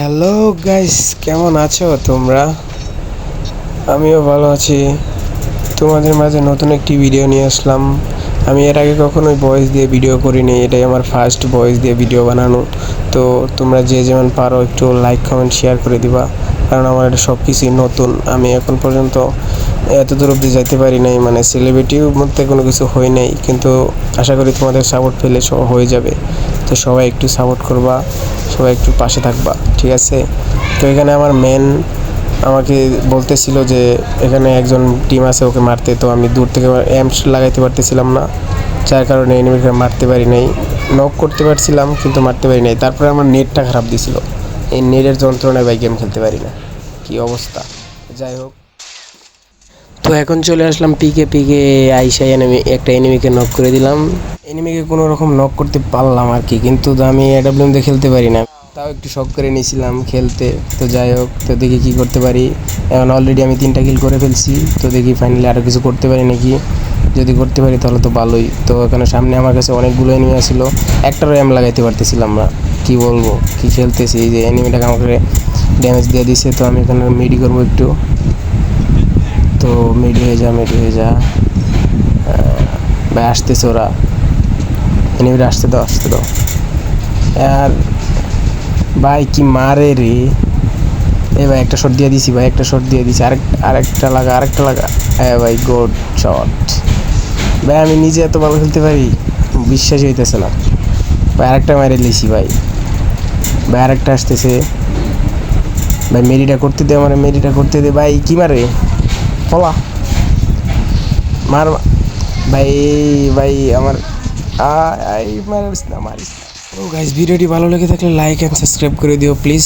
Hello guys, কেমন আছো তোমরা? আমিও ভালো আছি। তোমাদের মাঝে নতুন একটি ভিডিও নিয়ে আসলাম। আমি এর আগে কখনোই ভয়েস দিয়ে ভিডিও করিনি, এটাই আমার ফার্স্ট ভয়েস দিয়ে ভিডিও বানানো। তো তোমরা যে যেমন পারো একটু লাইক কমেন্ট শেয়ার করে দিবা, কারণ আমার এটা সব কিছুই নতুন। আমি এখন পর্যন্ত এত দূর অবধি যাইতে পারি নাই, মানে সেলিব্রিটির মধ্যে কোনো কিছু হয় নাই, কিন্তু আশা করি তোমাদের সাপোর্ট পেলে সব হয়ে যাবে। তো সবাই একটু সাপোর্ট করবা, সবাই একটু পাশে থাকবা, ঠিক আছে? তো এখানে আমার মেন আমাকে বলতেছিল যে এখানে একজন টিম আছে, ওকে মারতে। তো আমি দূর থেকে এমস লাগাইতে পারতেছিলাম না, যার কারণে এনিমিকে মারতে পারি নাই। নক করতে পারছিলাম কিন্তু মারতে পারি নাই। তারপরে আমার নেটটা খারাপ দিছিল, এই নেটের যন্ত্রণায় ভাই গেম খেলতে পারি না, কী অবস্থা। যাই হোক, তো এখন চলে আসলাম পিকে আইসাই একটা এনিমিকে নক করে দিলাম। এনিমিকে কোনো রকম নক করতে পারলাম আর কি, কিন্তু আমি এডাব্লিউএম দিয়ে খেলতে পারি না, তাও একটু শখ করে নিয়েছিলাম খেলতে। তো যাই হোক, তো দেখি কী করতে পারি। এখন অলরেডি আমি 3টা কিল করে ফেলছি, তো দেখি ফাইনালি আরও কিছু করতে পারি নাকি। যদি করতে পারি তাহলে তো ভালোই। তো এখানে সামনে আমার কাছে অনেকগুলো এনিমি আসছিলো, একটারও এম লাগাইতে পারতেছিলাম না। কী বলবো, কী খেলতেছি, এই যে এনিমিটাকে আমাকে ড্যামেজ দিয়ে দিছে। তো আমি এখানে মিডি করবো একটু। তো মিডি হয়ে যা ভাই, আসতেছে ওরা, এনিমিটা আসতে দাও। আর ভাই কি মারে রে! এ ভাই একটা শট দিয়ে দিছি, আরেকটা লাগা। হ্যাঁ ভাই, গুড শট। ভাই আমি নিজে এত ভালো খেলতে পারি, বিশ্বাসই হইতেছে না ভাই। আরেকটা মারে লিছি ভাই। আরেকটা আসতেছে ভাই। মেরিটা করতে দে ভাই। কি মারে পলা মার ভাই। আমার মারিস না। ও গাইস, ভিডিওটি ভালো লেগে থাকলে লাইক অ্যান্ড সাবস্ক্রাইব করে দিও প্লিজ।